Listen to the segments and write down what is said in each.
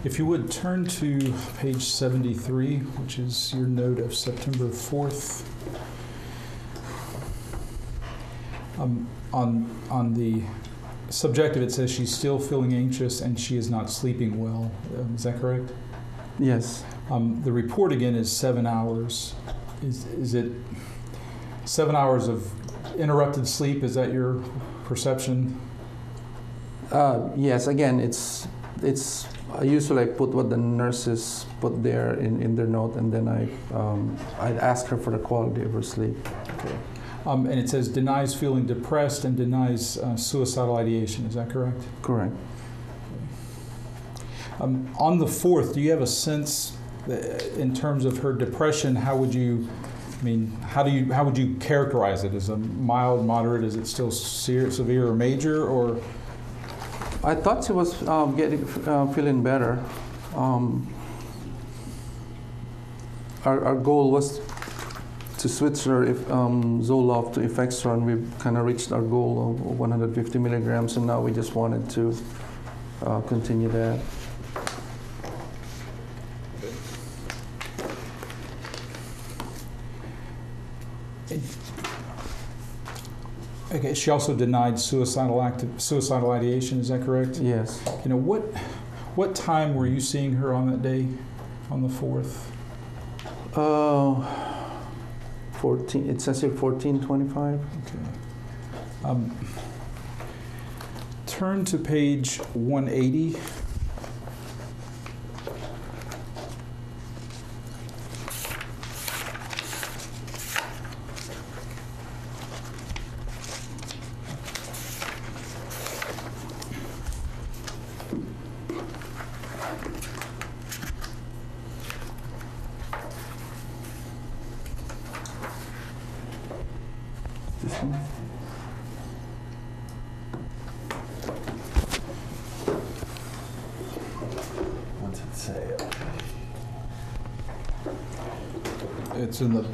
If you would turn to page 73, which is your note of September 4th. On the subjective, it says she's still feeling anxious and she is not sleeping well. Is that correct? Yes. The report again is 7 hours. Is it 7 hours of interrupted sleep? Is that your perception? Yes. Again, it's. I usually put what the nurses put there in their note, and then I'd ask her for the quality of her sleep. Okay. And it says denies feeling depressed and denies suicidal ideation. Is that correct? Correct. On the 4th, do you have a sense that in terms of her depression? How would you characterize it? Is it mild, moderate? Is it still severe or major? Or I thought she was feeling better. Our goal was to switch her Zoloft to Effexor, we kind of reached our goal of 150 milligrams, and now we just wanted to continue that. Okay. She also denied suicidal ideation. Is that correct? Yes. You know, what time were you seeing her on that day, on the 4th? 14. It says here 14:25. Okay. Turn to page 180. This one. What's it say? It's in the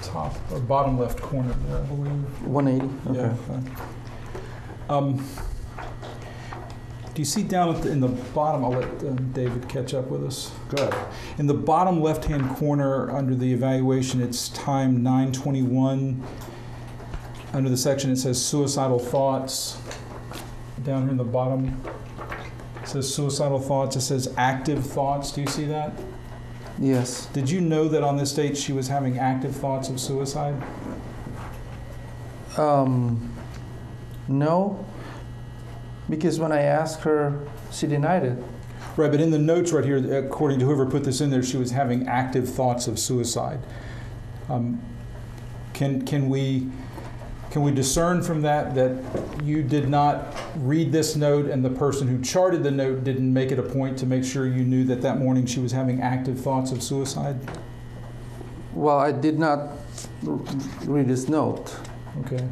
top or bottom left corner there, I believe. 180. Okay. Yeah. Do you see down in the bottom? I'll let David catch up with us. Good. In the bottom left-hand corner, under the evaluation, it's time 9:21. Under the section, it says suicidal thoughts. Down here in the bottom, it says suicidal thoughts. It says active thoughts. Do you see that? Yes. Did you know that on this date she was having active thoughts of suicide? No, because when I asked her, she denied it. Right, but in the notes right here, according to whoever put this in there, she was having active thoughts of suicide. Can we discern from that you did not read this note and the person who charted the note didn't make it a point to make sure you knew that morning she was having active thoughts of suicide? Well, I did not read this note. Okay.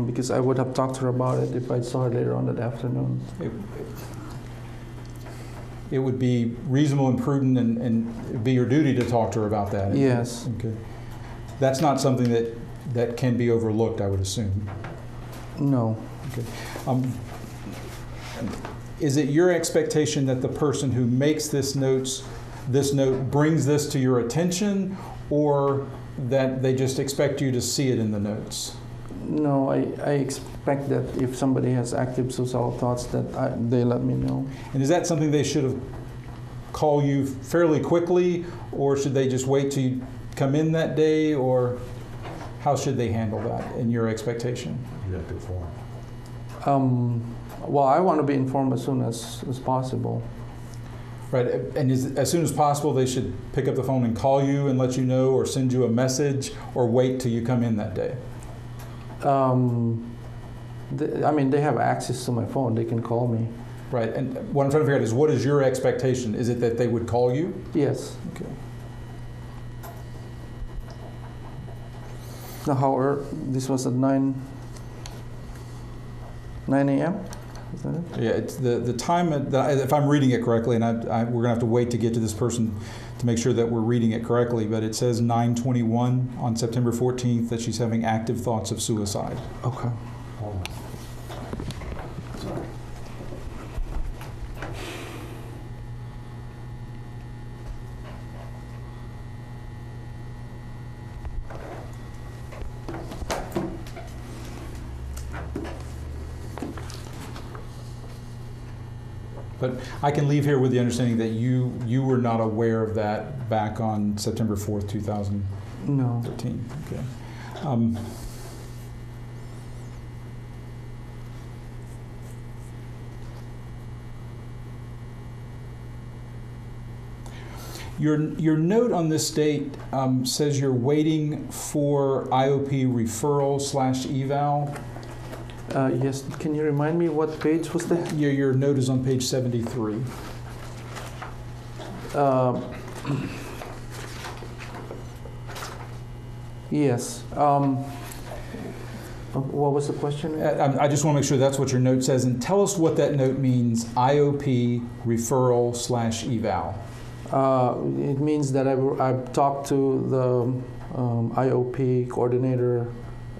Because I would have talked to her about it if I saw her later on that afternoon. It would be reasonable and prudent and it'd be your duty to talk to her about that. Yes. Okay. That's not something that can be overlooked, I would assume. No. Okay. Is it your expectation that the person who makes this note brings this to your attention, or that they just expect you to see it in the notes? No, I expect that if somebody has active suicidal thoughts that they let me know. And is that something they should have called you fairly quickly, or should they just wait till you come in that day, or how should they handle that in your expectation? You have to inform. Well, I want to be informed as soon as possible. Right, and as soon as possible they should pick up the phone and call you and let you know, or send you a message, or wait till you come in that day? They have access to my phone. They can call me. Right, and what I'm trying to figure out is, what is your expectation? Is it that they would call you? Yes. Okay. Now, this was at 9 a.m.? Is that it? Yeah, it's the time, if I'm reading it correctly, and we're going to have to wait to get to this person to make sure that we're reading it correctly, but it says 9:21 on September 14th that she's having active thoughts of suicide. Okay. Sorry. But I can leave here with the understanding that you were not aware of that back on September 4th, 2013. No. Okay. Your note on this date says you're waiting for IOP referral / eval. Yes, can you remind me what page was that? Your note is on page 73. Yes. What was the question? I just want to make sure that's what your note says, and tell us what that note means, IOP referral / eval. It means that I've talked to the IOP coordinator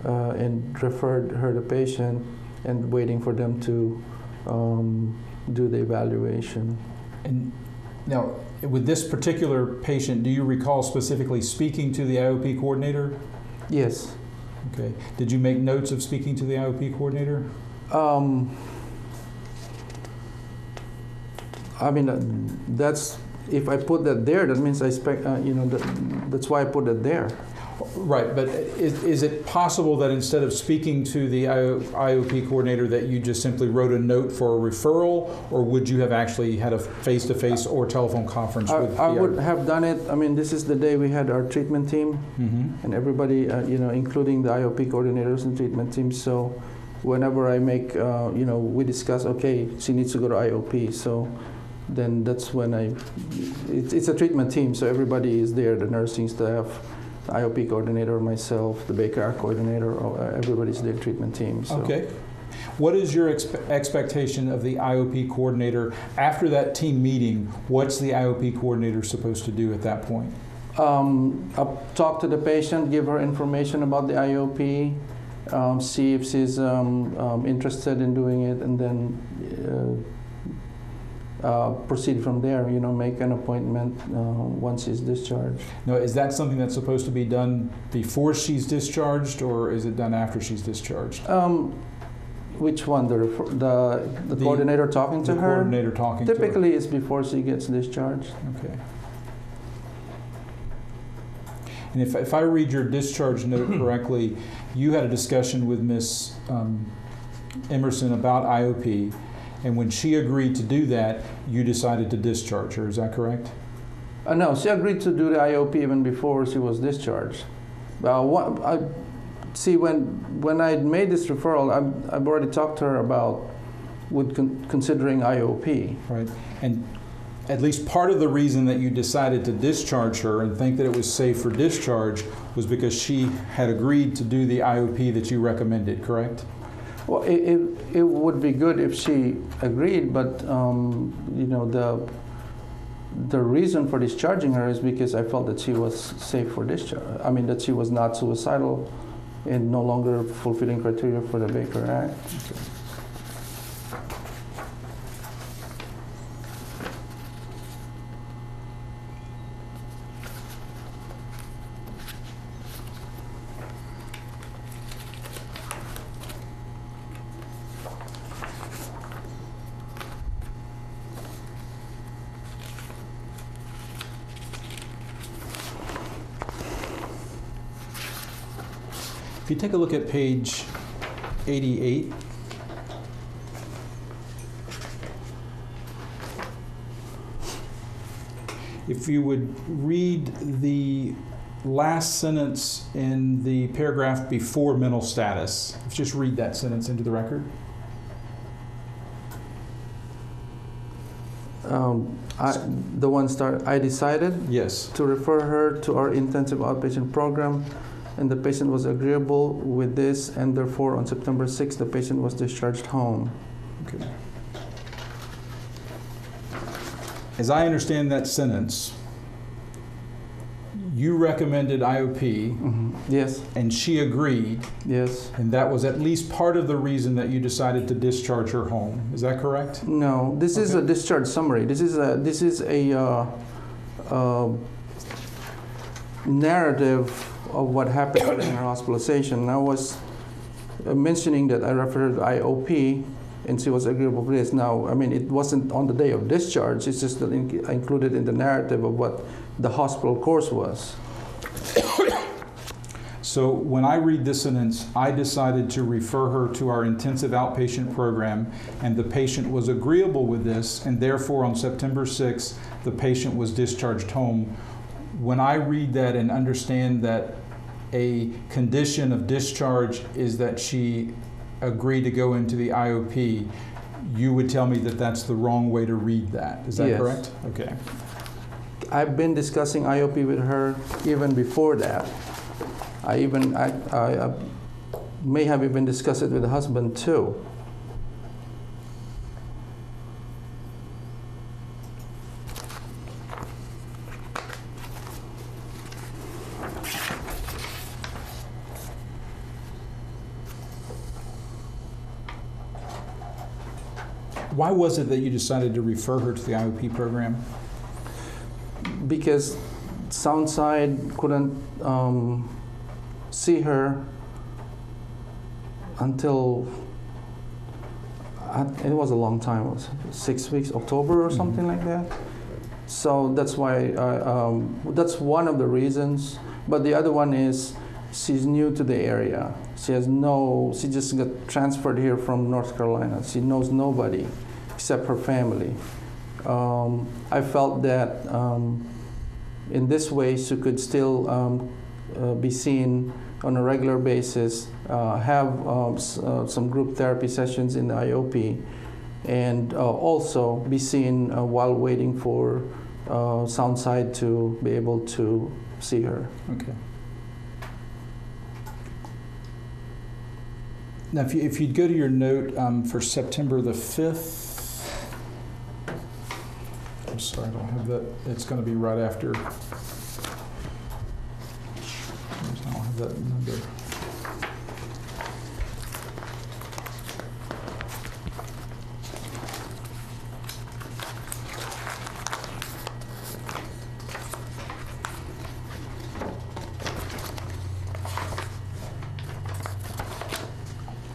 and referred her the patient and waiting for them to do the evaluation. And now, with this particular patient, do you recall specifically speaking to the IOP coordinator? Yes. Okay. Did you make notes of speaking to the IOP coordinator? I mean, that's if I put that there, that means I expect, that's why I put it there. Right, but is it possible that instead of speaking to the IOP coordinator that you just simply wrote a note for a referral, or would you have actually had a face-to-face or telephone conference with I would have done it. I mean, this is the day we had our treatment team, and everybody, including the IOP coordinators and treatment team. So whenever I make, we discuss, okay, she needs to go to IOP. So then that's when it's a treatment team, so everybody is there, the nursing staff, the IOP coordinator, myself, the Baker coordinator, everybody's their treatment team. So. Okay. What is your expectation of the IOP coordinator after that team meeting? What's the IOP coordinator supposed to do at that point? I'll talk to the patient, give her information about the IOP, see if she's interested in doing it, and then proceed from there, make an appointment once she's discharged. Now, is that something that's supposed to be done before she's discharged, or is it done after she's discharged? Which one? The coordinator talking to her? The coordinator talking to her. Typically, it's before she gets discharged. Okay. And if I read your discharge note correctly, you had a discussion with Ms. Emerson about IOP, and when she agreed to do that, you decided to discharge her. Is that correct? No, she agreed to do the IOP even before she was discharged. When I made this referral, I've already talked to her about considering IOP. Right. And at least part of the reason that you decided to discharge her and think that it was safe for discharge was because she had agreed to do the IOP that you recommended, correct? Well, it would be good if she agreed, but the reason for discharging her is because I felt that she was safe for discharge. I mean, that she was not suicidal and no longer fulfilling criteria for the Baker Act. Okay. If you take a look at page 88, if you would read the last sentence in the paragraph before mental status, just read that sentence into the record. I decided Yes. to refer her to our intensive outpatient program, and the patient was agreeable with this, and therefore on September 6th the patient was discharged home. Okay. As I understand that sentence, you recommended IOP, Yes, and she agreed, yes. and that was at least part of the reason that you decided to discharge her home. Is that correct? No, this is a Okay. discharge summary. This is a narrative of what happened during her hospitalization. I was mentioning that I referred to IOP, and she was agreeable with this. Now, I mean, it wasn't on the day of discharge, it's just that included in the narrative of what the hospital course was. So when I read this sentence, I decided to refer her to our intensive outpatient program, and the patient was agreeable with this, and therefore on September 6th, the patient was discharged home. When I read that and understand that a condition of discharge is that she agreed to go into the IOP, you would tell me that that's the wrong way to read that. Is that Yes. correct? Okay. I've been discussing IOP with her even before that. I may have even discussed it with the husband too. Why was it that you decided to refer her to the IOP program? Because Soundside couldn't see her until it was a long time, it was 6 weeks, October or something like that. So that's why that's one of the reasons. But the other one is she's new to the area. She just got transferred here from North Carolina. She knows nobody except her family. I felt that in this way she could still be seen on a regular basis, have some group therapy sessions in the IOP, and also be seen while waiting for Soundside to be able to see her. Okay. Now, if you'd go to your note for September the 5th, I'm sorry, I don't have that. It's going to be right after. I don't have that number.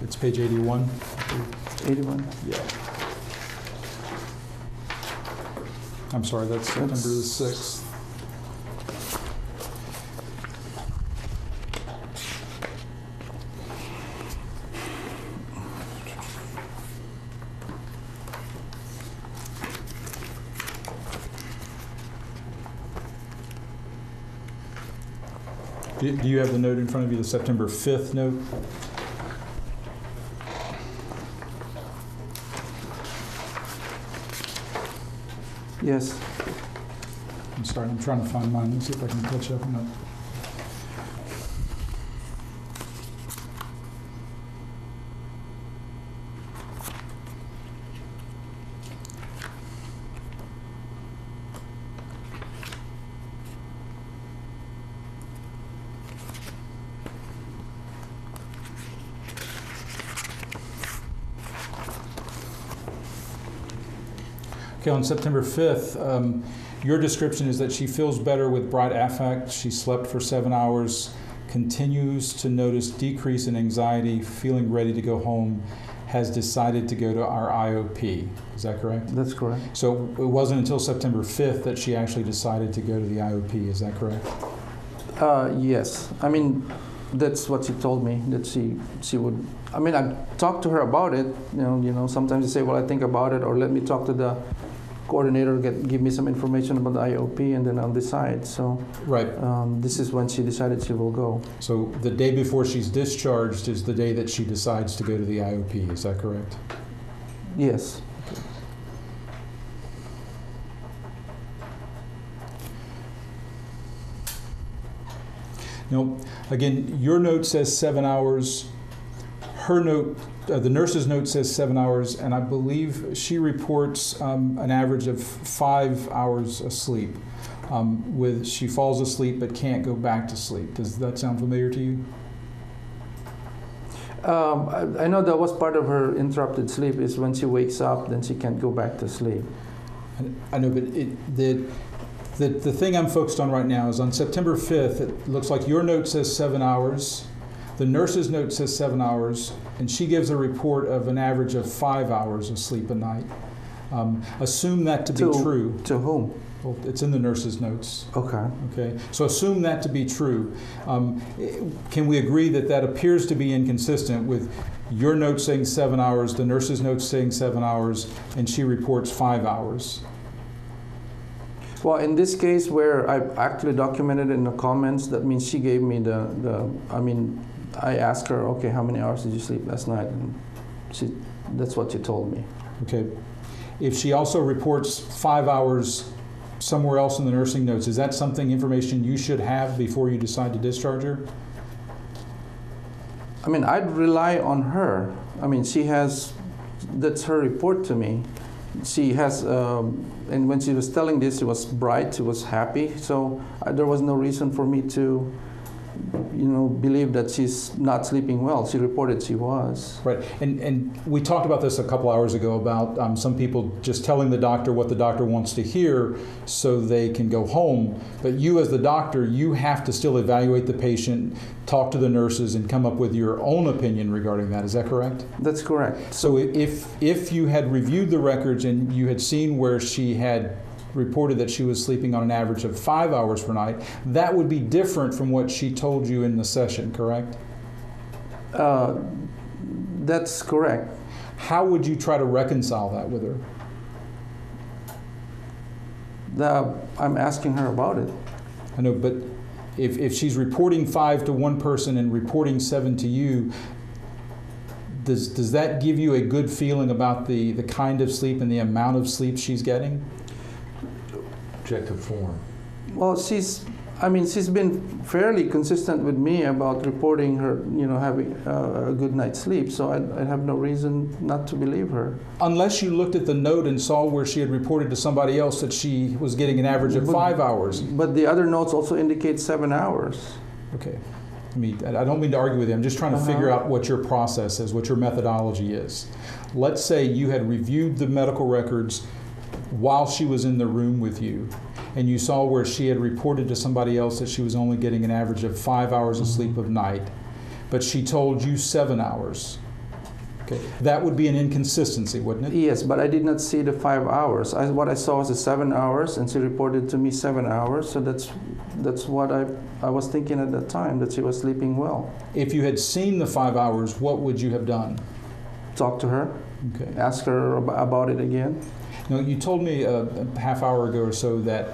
It's page 81. 81? Yeah. I'm sorry, that's September the 6th. Do you have the note in front of you, the September 5th note? Yes. I'm sorry, I'm trying to find mine. Let's see if I can catch up on that. Okay, on September 5th, your description is that she feels better with bright affect. She slept for 7 hours, continues to notice decrease in anxiety, feeling ready to go home, has decided to go to our IOP. Is that correct? That's correct. So it wasn't until September 5th that she actually decided to go to the IOP. Is that correct? Yes. I mean, that's what she told me, that she would. I mean, I talked to her about it. You know, sometimes you say, well, I think about it, or let me talk to the coordinator, give me some information about the IOP, and then I'll decide. So right. This is when she decided she will go. So the day before she's discharged is the day that she decides to go to the IOP. Is that correct? Yes. Okay. Now, again, your note says 7 hours. Her note, the nurse's note says 7 hours, and I believe she reports an average of 5 hours of sleep. She falls asleep but can't go back to sleep. Does that sound familiar to you? I know that was part of her interrupted sleep, is when she wakes up, then she can't go back to sleep. I know, but the thing I'm focused on right now is on September 5th, it looks like your note says 7 hours. The nurse's note says 7 hours, and she gives a report of an average of 5 hours of sleep a night. Assume that to be true. To whom? Well, it's in the nurse's notes. Okay. Okay, so assume that to be true. Can we agree that that appears to be inconsistent with your note saying 7 hours, the nurse's note saying 7 hours, and she reports 5 hours? Well, in this case where I actually documented in the comments, that means she gave me I asked her, okay, how many hours did you sleep last night? And that's what she told me. Okay. If she also reports 5 hours somewhere else in the nursing notes, is that information you should have before you decide to discharge her? I mean, I'd rely on her. I mean, that's her report to me. She has, and when she was telling this, she was bright, she was happy, so there was no reason for me to, believe that she's not sleeping well. She reported she was. Right, and we talked about this a couple hours ago about some people just telling the doctor what the doctor wants to hear so they can go home. But you as the doctor, you have to still evaluate the patient, talk to the nurses, and come up with your own opinion regarding that. Is that correct? That's correct. So if you had reviewed the records and you had seen where she had reported that she was sleeping on an average of 5 hours per night, that would be different from what she told you in the session, correct? That's correct. How would you try to reconcile that with her? I'm asking her about it. I know, but if she's reporting 5 to one person and reporting 7 to you, does that give you a good feeling about the kind of sleep and the amount of sleep she's getting? Objective form. Well, she's been fairly consistent with me about reporting her, having a good night's sleep, so I have no reason not to believe her. Unless you looked at the note and saw where she had reported to somebody else that she was getting an average of 5 hours. But the other notes also indicate 7 hours. Okay. I don't mean to argue with you. I'm just trying to figure out what your process is, what your methodology is. Let's say you had reviewed the medical records while she was in the room with you, and you saw where she had reported to somebody else that she was only getting an average of 5 hours of sleep a night, but she told you 7 hours. Okay, that would be an inconsistency, wouldn't it? Yes, but I did not see the 5 hours. What I saw was the 7 hours, and she reported to me 7 hours, so that's what I was thinking at that time, that she was sleeping well. If you had seen the 5 hours, what would you have done? Talk to her, okay. Ask her about it again. Now, you told me a half hour ago or so that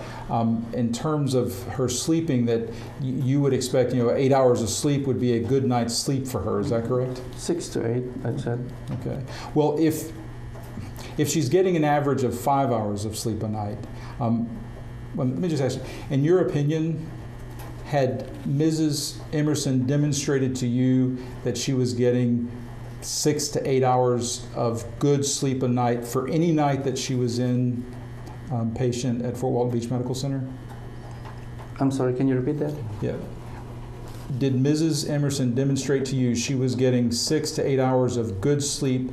in terms of her sleeping, that you would expect 8 hours of sleep would be a good night's sleep for her. Is that correct? 6 to 8, I said. Okay. Well, if she's getting an average of 5 hours of sleep a night, let me just ask you, in your opinion, had Mrs. Emerson demonstrated to you that she was getting 6 to 8 hours of good sleep a night for any night that she was in patient at Fort Walton Beach Medical Center? I'm sorry, can you repeat that? Yeah. Did Mrs. Emerson demonstrate to you she was getting 6 to 8 hours of good sleep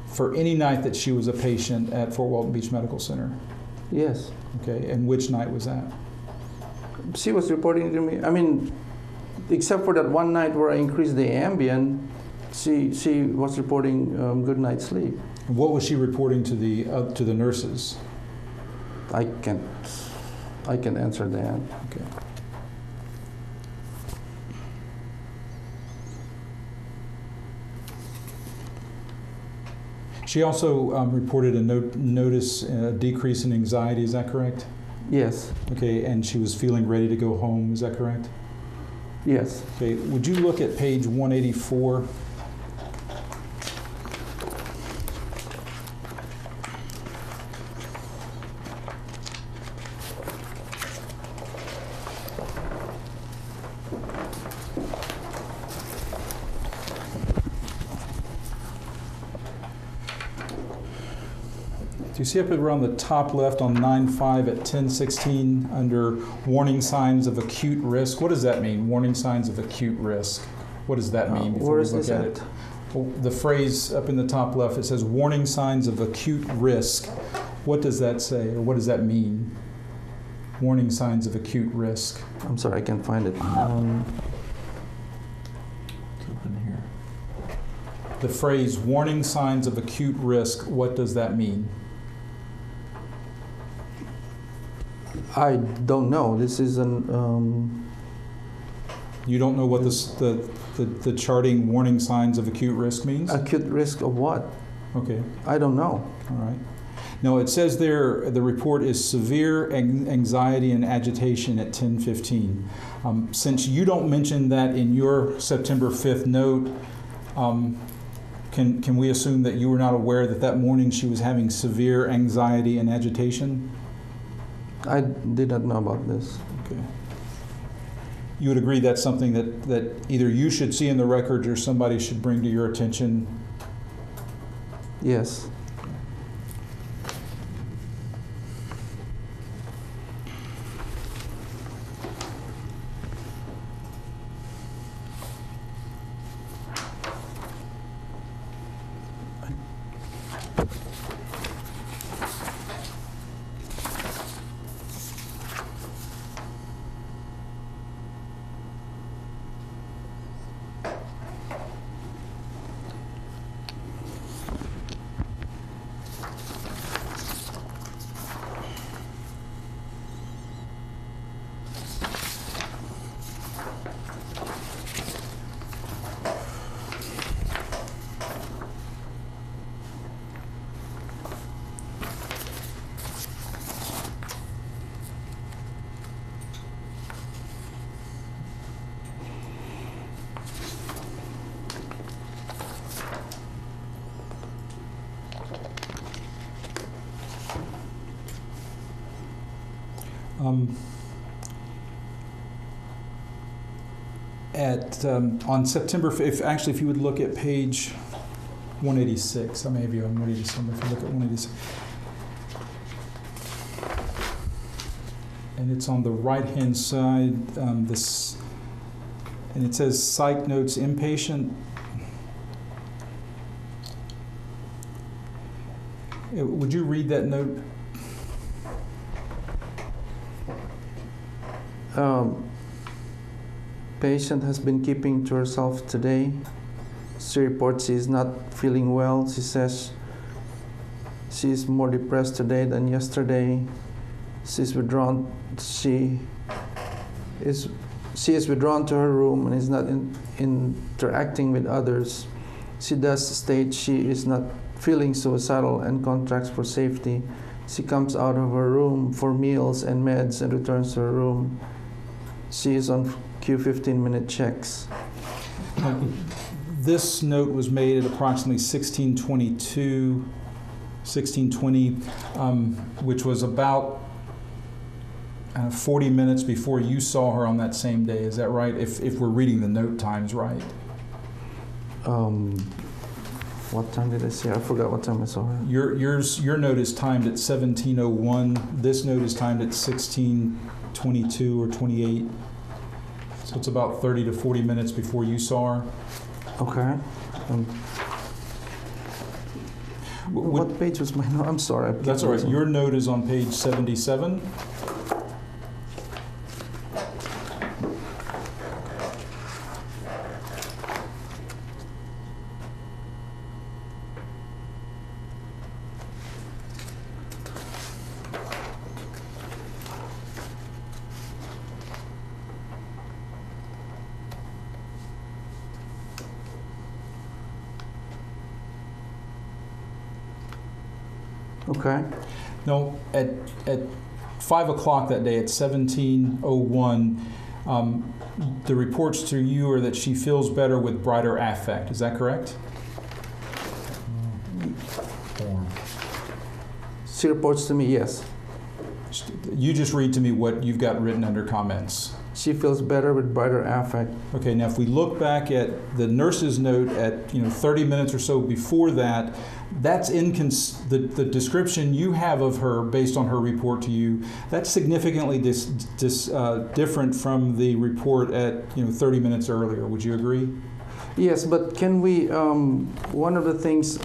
for any night that she was a patient at Fort Walton Beach Medical Center? Yes. Okay, and which night was that? She was reporting to me, except for that one night where I increased the Ambien, she was reporting good night's sleep. What was she reporting to the nurses? I can answer that. Okay. She also reported a decrease in anxiety. Is that correct? Yes. Okay, and she was feeling ready to go home. Is that correct? Yes. Okay. Would you look at page 184? Do you see up around the top left on 9.5 at 1016 under warning signs of acute risk? What does that mean, warning signs of acute risk? What does that mean before we look at it? Well, the phrase up in the top left, it says warning signs of acute risk. What does that say, or what does that mean? Warning signs of acute risk. I'm sorry, I can't find it. the phrase warning signs of acute risk, what does that mean? I don't know. This is an You don't know what the charting warning signs of acute risk means? acute risk of what? Okay, I don't know. all right. No, it says there, the report is severe anxiety and agitation at 10:15. Since you don't mention that in your September 5th note, can we assume that you were not aware that that morning she was having severe anxiety and agitation? I did not know about this. Okay. You would agree that's something that either you should see in the records or somebody should bring to your attention? Yes. On September 5th, actually, if you would look at page 186, I may have you on 186, if you look at 186. And it's on the right-hand side, and it says psych notes inpatient. Would you read that note? Patient has been keeping to herself today. She reports she is not feeling well. She says she is more depressed today than yesterday. She's withdrawn. She is withdrawn to her room and is not interacting with others. She does state she is not feeling suicidal and contracts for safety. She comes out of her room for meals and meds and returns to her room. She is on Q 15-minute checks. This note was made at approximately 1620, which was about 40 minutes before you saw her on that same day. Is that right? If we're reading the note times right. What time did I see her? I forgot what time I saw her. Your note is timed at 17:01. This note is timed at 16:22 or 28. So it's about 30 to 40 minutes before you saw her. Okay. What page was my note? I'm sorry. That's all right. Your note is on page 77. Okay. No, at 5 o'clock that day, at 17:01, the reports to you are that she feels better with brighter affect. Is that correct? Form. She reports to me, yes. You just read to me what you've got written under comments. She feels better with brighter affect. Okay, now if we look back at the nurse's note at 30 minutes or so before that, that's the description you have of her based on her report to you. That's significantly different from the report at 30 minutes earlier. Would you agree? Yes, but can we? One of the things.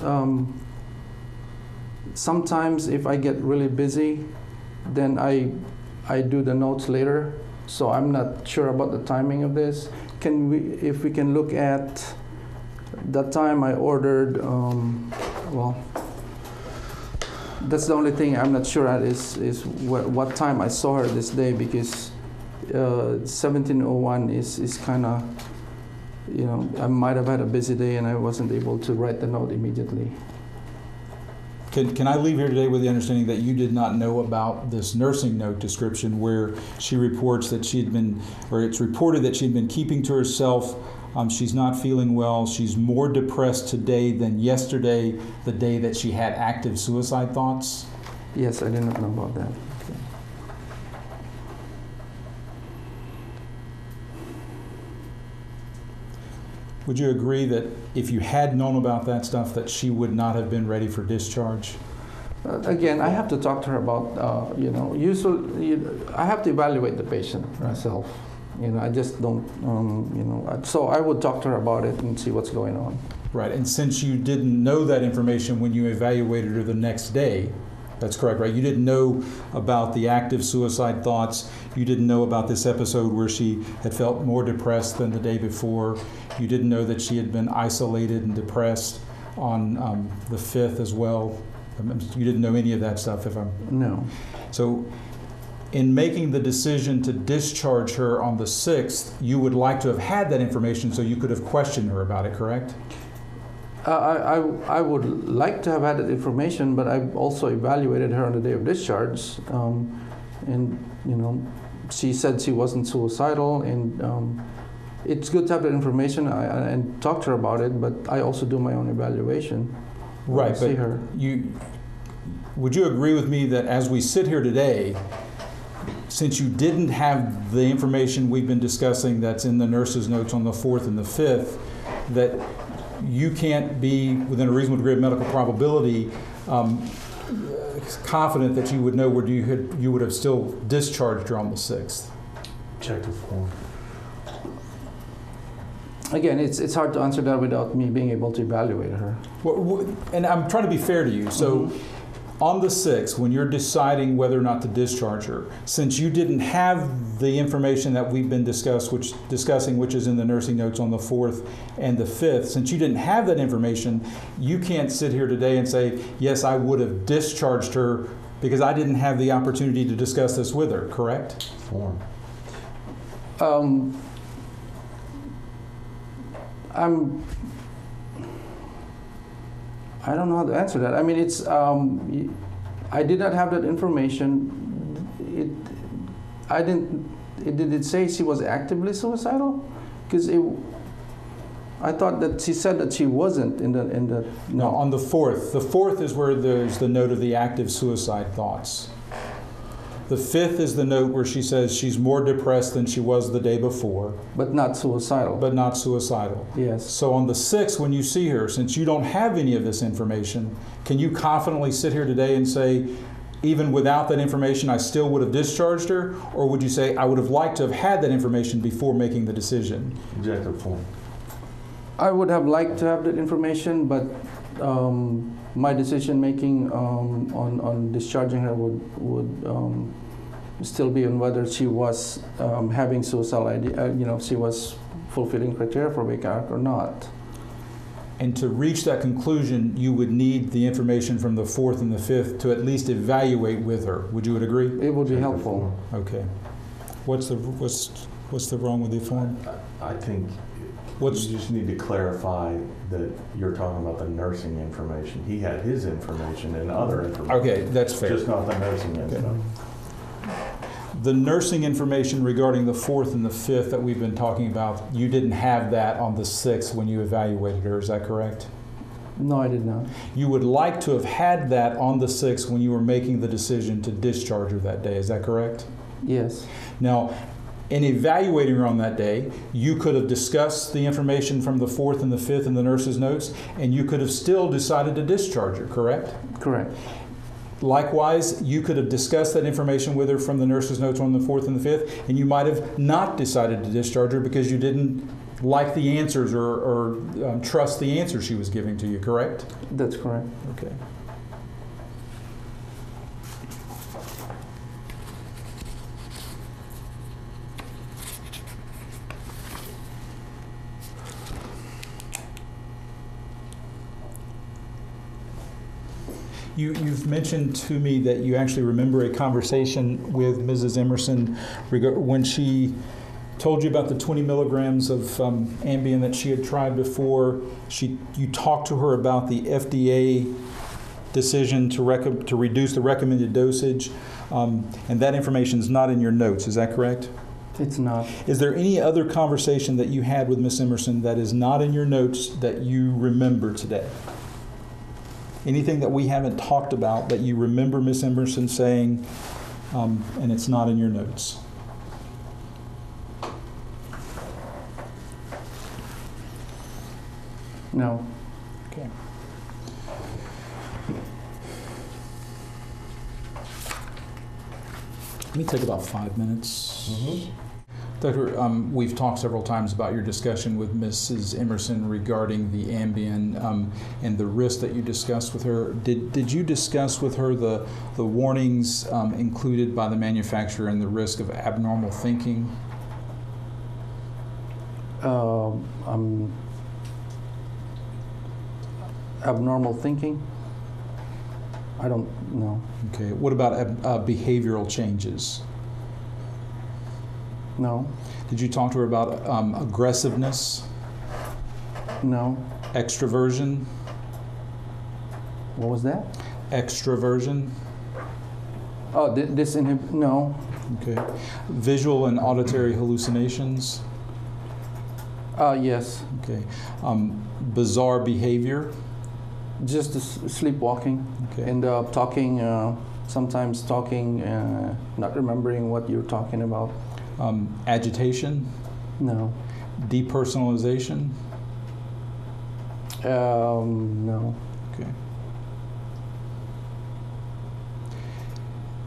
Sometimes if I get really busy, then I do the notes later. So I'm not sure about the timing of this. If we can look at That time I ordered, well, that's the only thing I'm not sure at is what time I saw her this day, because 1701 is kind of, you know, I might have had a busy day and I wasn't able to write the note immediately. Can I leave here today with the understanding that you did not know about this nursing note description where she reports that she had been, or it's reported that she had been keeping to herself, she's not feeling well, she's more depressed today than yesterday, the day that she had active suicide thoughts? Yes, I did not know about that. Would you agree that if you had known about that stuff, that she would not have been ready for discharge? Again, I have to talk to her about, you know, usually I have to evaluate the patient myself. You know, I just don't, you know, so I would talk to her about it and see what's going on. Right, and since you didn't know that information when you evaluated her the next day, that's correct, right? You didn't know about the active suicide thoughts. You didn't know about this episode where she had felt more depressed than the day before. You didn't know that she had been isolated and depressed on the 5th as well. You didn't know any of that stuff, if I'm... No. So in making the decision to discharge her on the 6th, you would like to have had that information so you could have questioned her about it, correct? I would like to have had that information, but I also evaluated her on the day of discharge, and you know, she said she wasn't suicidal, and it's good to have that information and talk to her about it. But I also do my own evaluation. Right, see her. Would you agree with me that as we sit here today, since you didn't have the information we've been discussing that's in the nurse's notes on the 4th and the 5th, that you can't be, within a reasonable degree of medical probability, confident that you would know where you would have still discharged her on the 6th? Objective form. Again, it's hard to answer that without me being able to evaluate her. And I'm trying to be fair to you. So on the 6th, when you're deciding whether or not to discharge her, since you didn't have the information that we've been discussing, which is in the nursing notes on the 4th and the 5th, since you didn't have that information, you can't sit here today and say, yes, I would have discharged her because I didn't have the opportunity to discuss this with her, correct? Form. I don't know how to answer that. I mean, it's I did not have that information. Did it say she was actively suicidal? Because I thought that she said that she wasn't in the. No, on the 4th. The 4th is where there's the note of the active suicide thoughts. The 5th is the note where she says she's more depressed than she was the day before. But not suicidal. But not suicidal. Yes. So on the 6th, when you see her, since you don't have any of this information, can you confidently sit here today and say, even without that information, I still would have discharged her? Or would you say, I would have liked to have had that information before making the decision? Objective form. I would have liked to have that information, but my decision making on discharging her would still be on whether she was having suicidal idea, you know, she was fulfilling criteria for Barraca or not. And to reach that conclusion, you would need the information from the 4th and the 5th to at least evaluate with her. Would you agree? It would be helpful. Okay. What's the wrong with the form? I think you just need to clarify that you're talking about the nursing information. He had his information and other information. Okay, that's fair. Just not the nursing info. The nursing information regarding the 4th and the 5th that we've been talking about, you didn't have that on the 6th when you evaluated her, is that correct? No, I did not. You would like to have had that on the 6th when you were making the decision to discharge her that day, is that correct? Yes. Now, in evaluating her on that day, you could have discussed the information from the 4th and the 5th in the nurse's notes, and you could have still decided to discharge her, correct? Correct. Likewise, you could have discussed that information with her from the nurse's notes on the 4th and the 5th, and you might have not decided to discharge her because you didn't like the answers or trust the answer she was giving to you, correct? That's correct. Okay. You've mentioned to me that you actually remember a conversation with Mrs. Emerson when she told you about the 20 milligrams of Ambien that she had tried before. You talked to her about the FDA decision to reduce the recommended dosage, and that information is not in your notes. Is that correct? It's not. Is there any other conversation that you had with Miss Emerson that is not in your notes that you remember today? Anything that we haven't talked about that you remember Miss Emerson saying, and it's not in your notes? No. Okay. Let me take about 5 minutes. Mm-hmm. Doctor, we've talked several times about your discussion with Mrs. Emerson regarding the Ambien and the risk that you discussed with her. Did you discuss with her the warnings included by the manufacturer and the risk of abnormal thinking? Abnormal thinking? I don't know. Okay. What about behavioral changes? No. Did you talk to her about aggressiveness, No. extroversion? What was that? Extroversion? Oh, no. Okay. Visual and auditory hallucinations? Yes. Okay. Bizarre behavior? Just sleepwalking Okay. and talking, sometimes talking, not remembering what you're talking about. Agitation? No. Depersonalization? No. Okay.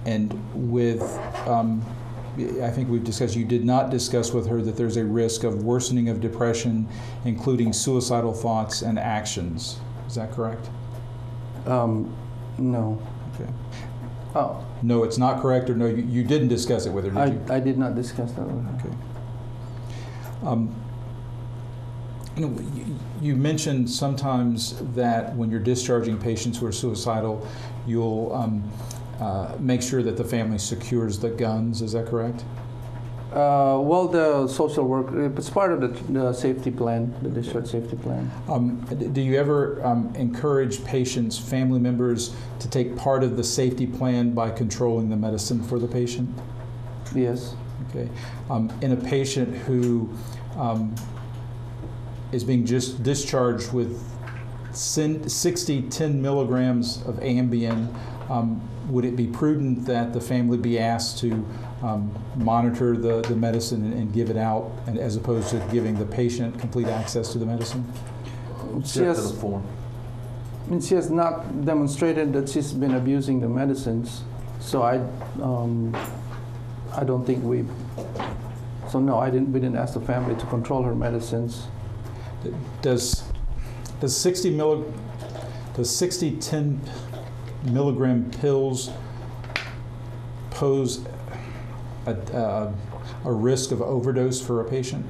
And with, I think we've discussed, you did not discuss with her that there's a risk of worsening of depression, including suicidal thoughts and actions. Is that correct? No. Okay. Oh, No, it's not correct, or no, you didn't discuss it with her, did you? I did not discuss that with her. Okay. You mentioned sometimes that when you're discharging patients who are suicidal, you'll make sure that the family secures the guns. Is that correct? Well, the social work, it's part of the safety plan, the discharge safety plan. Do you ever encourage patients, family members, to take part of the safety plan by controlling the medicine for the patient? Yes. Okay. In a patient who is being just discharged with 10 milligrams of Ambien, would it be prudent that the family be asked to monitor the medicine and give it out, and as opposed to giving the patient complete access to the medicine? She has not demonstrated that she's been abusing the medicines, so I don't think we. So no, we didn't ask the family to control her medicines. Does 60 10 milligram pills pose a risk of overdose for a patient?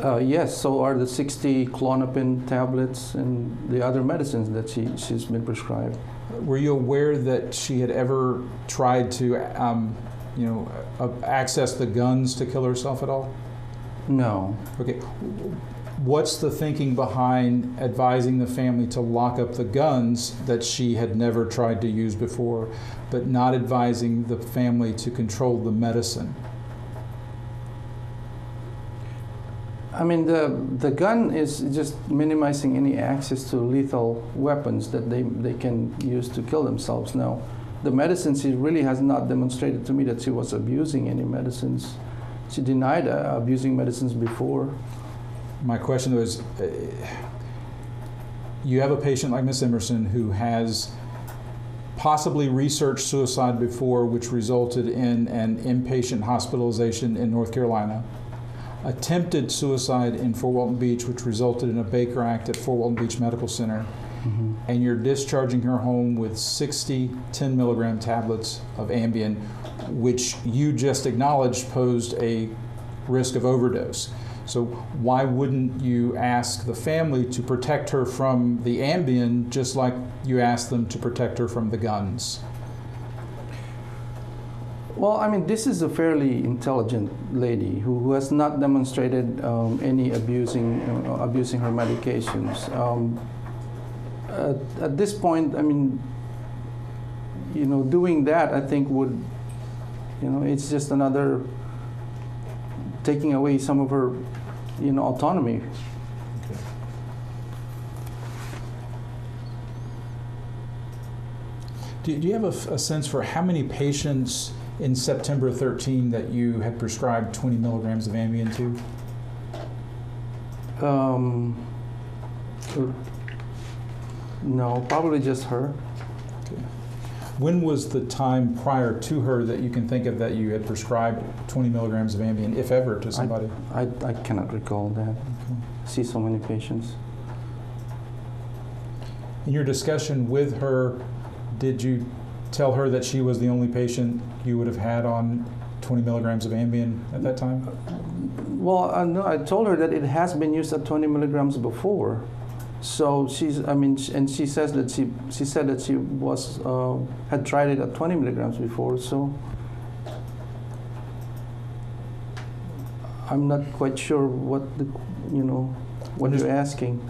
Yes, so are the 60 Klonopin tablets and the other medicines that she's been prescribed. Were you aware that she had ever tried to access the guns to kill herself at all? No. Okay. What's the thinking behind advising the family to lock up the guns that she had never tried to use before, but not advising the family to control the medicine? I mean, the gun is just minimizing any access to lethal weapons that they can use to kill themselves. Now, the medicine, she really has not demonstrated to me that she was abusing any medicines. She denied abusing medicines before. My question was, you have a patient like Miss Emerson who has possibly researched suicide before, which resulted in an inpatient hospitalization in North Carolina, attempted suicide in Fort Walton Beach, which resulted in a Baker Act at Fort Walton Beach Medical Center, and you're discharging her home with 60 10 milligram tablets of Ambien, which you just acknowledged posed a risk of overdose. So why wouldn't you ask the family to protect her from the Ambien just like you asked them to protect her from the guns? Well, I mean, this is a fairly intelligent lady who has not demonstrated any abusing her medications. At this point, I mean, doing that, I think would, it's just another taking away some of her, autonomy. Do you have a sense for how many patients in September 13 that you had prescribed 20 milligrams of Ambien to? No, probably just her. Okay. When was the time prior to her that you can think of that you had prescribed 20 milligrams of Ambien, if ever, to somebody? I cannot recall that. Okay. I see so many patients. In your discussion with her, did you tell her that she was the only patient you would have had on 20 milligrams of Ambien at that time? Well, no, I told her that it has been used at 20 milligrams before. So and she says that she said that she had tried it at 20 milligrams before. So I'm not quite sure what you're asking.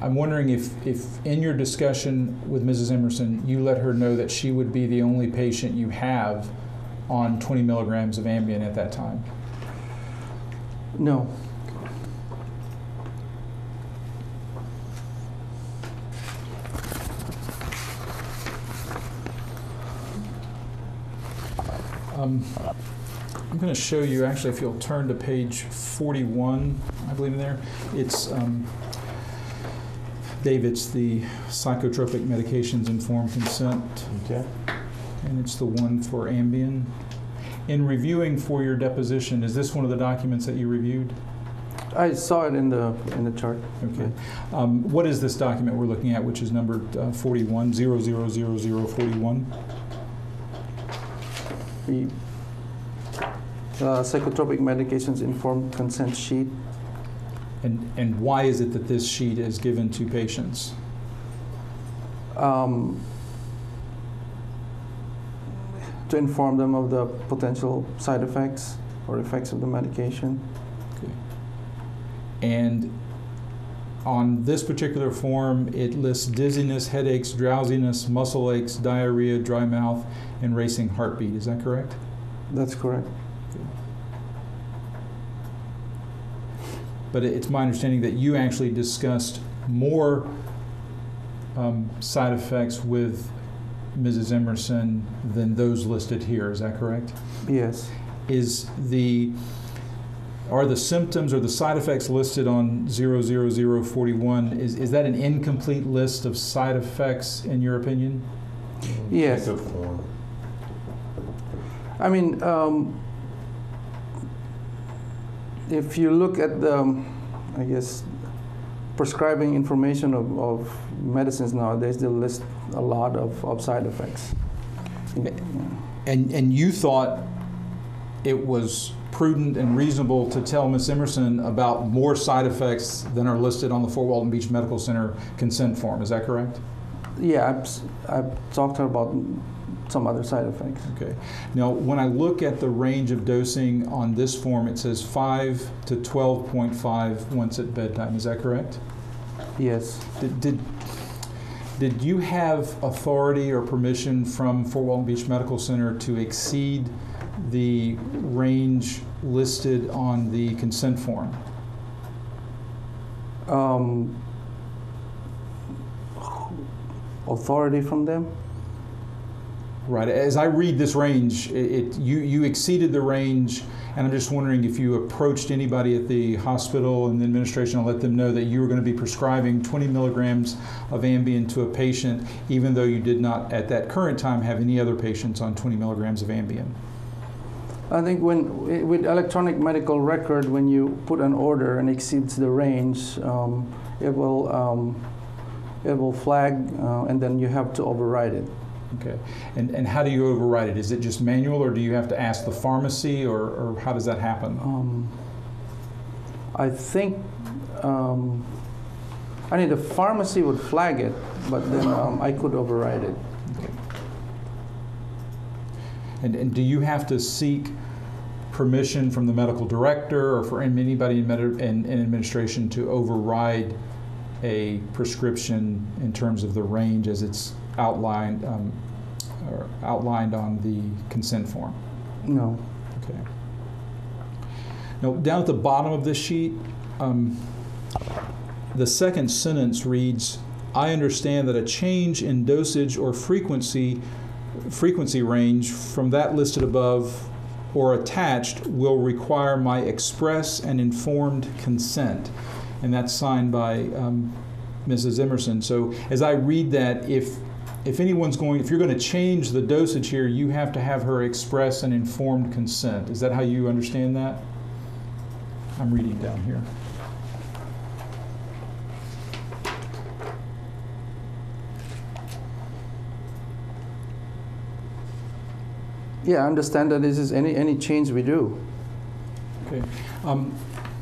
I'm wondering if in your discussion with Mrs. Emerson, you let her know that she would be the only patient you have on 20 milligrams of Ambien at that time. No. I'm going to show you, actually, if you'll turn to page 41, I believe in there. It's Dave, it's the psychotropic medications informed consent. Okay. And it's the one for Ambien. In reviewing for your deposition, is this one of the documents that you reviewed? I saw it in the chart. Okay. What is this document we're looking at, which is numbered 41, 000041? The psychotropic medications informed consent sheet. And why is it that this sheet is given to patients? To inform them of the potential side effects or effects of the medication. Okay. And on this particular form, it lists dizziness, headaches, drowsiness, muscle aches, diarrhea, dry mouth, and racing heartbeat. Is that correct? That's correct. But it's my understanding that you actually discussed more side effects with Mrs. Emerson than those listed here. Is that correct? Yes. Are the symptoms or the side effects listed on 00041, is that an incomplete list of side effects in your opinion? Yes. Good form. I mean, if you look at the, I guess, prescribing information of medicines nowadays, they list a lot of side effects. And you thought it was prudent and reasonable to tell Ms. Emerson about more side effects than are listed on the Fort Walton Beach Medical Center consent form. Is that correct? Yeah, I've talked to her about some other side effects. Okay. Now, when I look at the range of dosing on this form, it says 5 to 12.5 once at bedtime. Is that correct? Yes. Did you have authority or permission from Fort Walton Beach Medical Center to exceed the range listed on the consent form? Authority from them? Right. As I read this range, you exceeded the range, and I'm just wondering if you approached anybody at the hospital and the administration and let them know that you were going to be prescribing 20 milligrams of Ambien to a patient, even though you did not at that current time have any other patients on 20 milligrams of Ambien. I think with electronic medical record, when you put an order and exceeds the range, it will flag, and then you have to override it. Okay. And how do you override it? Is it just manual, or do you have to ask the pharmacy, or how does that happen? I think, I mean, the pharmacy would flag it, but then I could override it. And do you have to seek permission from the medical director or for anybody in administration to override a prescription in terms of the range as it's outlined or outlined on the consent form? No. Okay. Now, down at the bottom of this sheet, the second sentence reads, "I understand that a change in dosage or frequency range from that listed above or attached will require my express and informed consent." And that's signed by Mrs. Emerson. So as I read that, if you're going to change the dosage here, you have to have her express and informed consent. Is that how you understand that? I'm reading down here. Yeah, I understand that this is any change we do. Okay. I'm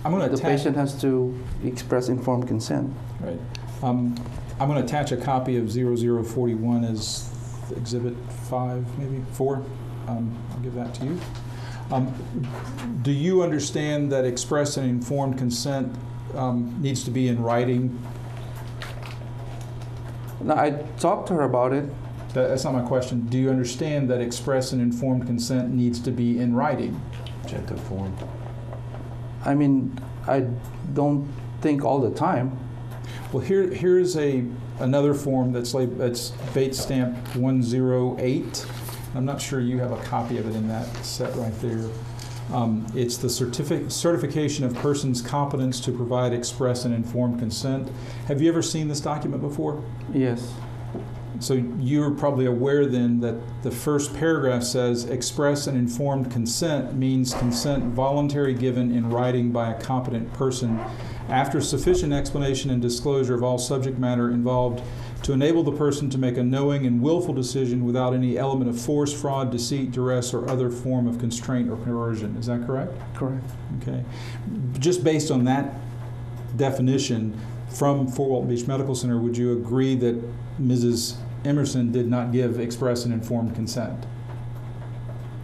going to The patient has to express informed consent. Right. I'm going to attach a copy of 0041 as Exhibit 5, maybe 4. I'll give that to you. Do you understand that express and informed consent needs to be in writing? No, I talked to her about it. That's not my question. Do you understand that express and informed consent needs to be in writing? Gento form. I mean, I don't think all the time. Well, here's another form that's Bates stamp 108. I'm not sure you have a copy of it in that set right there. It's the certification of person's competence to provide express and informed consent. Have you ever seen this document before? Yes. So you're probably aware then that the first paragraph says express and informed consent means consent voluntary given in writing by a competent person after sufficient explanation and disclosure of all subject matter involved to enable the person to make a knowing and willful decision without any element of force, fraud, deceit, duress, or other form of constraint or coercion. Is that correct? Correct. Okay. Just based on that definition from Fort Walton Beach Medical Center, would you agree that Mrs. Emerson did not give express and informed consent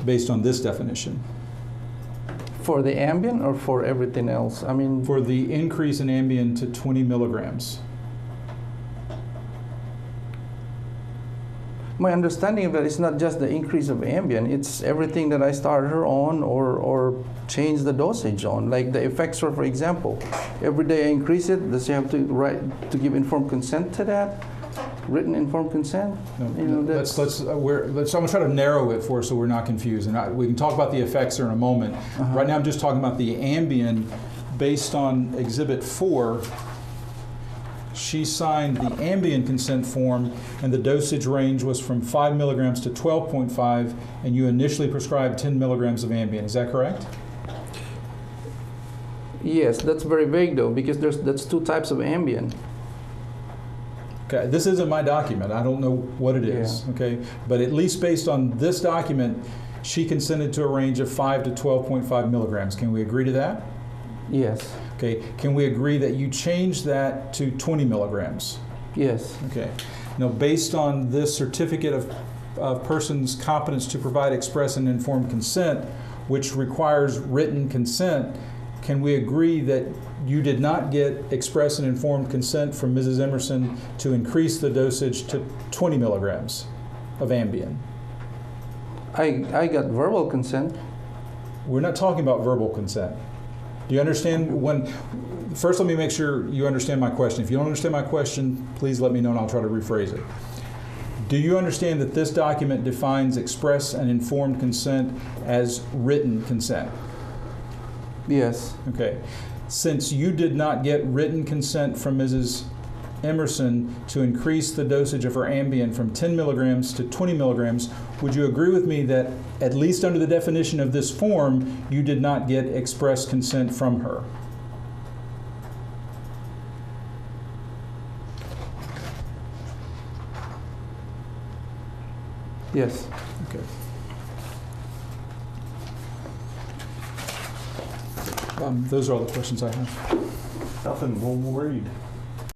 based on this definition? For the Ambien or for everything else? I mean, For the increase in Ambien to 20 milligrams. my understanding of that is not just the increase of Ambien, it's everything that I started her on or change the dosage on. Like the Effexor, for example. Every day I increase it, does she have to give informed consent to that? Written informed consent? No, You know, let's I'm going to try to narrow it for us so we're not confused. And we can talk about the Effexor in a moment. Right now I'm just talking about the Ambien based on Exhibit 4. She signed the Ambien consent form, and the dosage range was from 5 milligrams to 12.5, and you initially prescribed 10 milligrams of Ambien. Is that correct? Yes, that's very vague though, because that's two types of Ambien. Okay, this isn't my document. I don't know what it is. Yeah. Okay, but at least based on this document, she consented to a range of 5 to 12.5 milligrams. Can we agree to that? Yes. Okay, can we agree that you changed that to 20 milligrams? Yes. Okay. Now, based on this certificate of person's competence to provide express and informed consent, which requires written consent, can we agree that you did not get express and informed consent from Mrs. Emerson to increase the dosage to 20 milligrams of Ambien? I got verbal consent. We're not talking about verbal consent. Do you understand first let me make sure you understand my question. If you don't understand my question, please let me know and I'll try to rephrase it. Do you understand that this document defines express and informed consent as written consent? Yes. Okay. Since you did not get written consent from Mrs. Emerson to increase the dosage of her Ambien from 10 milligrams to 20 milligrams, would you agree with me that, at least under the definition of this form, you did not get express consent from her? Yes. Okay. Those are all the questions I have. Nothing, we'll read.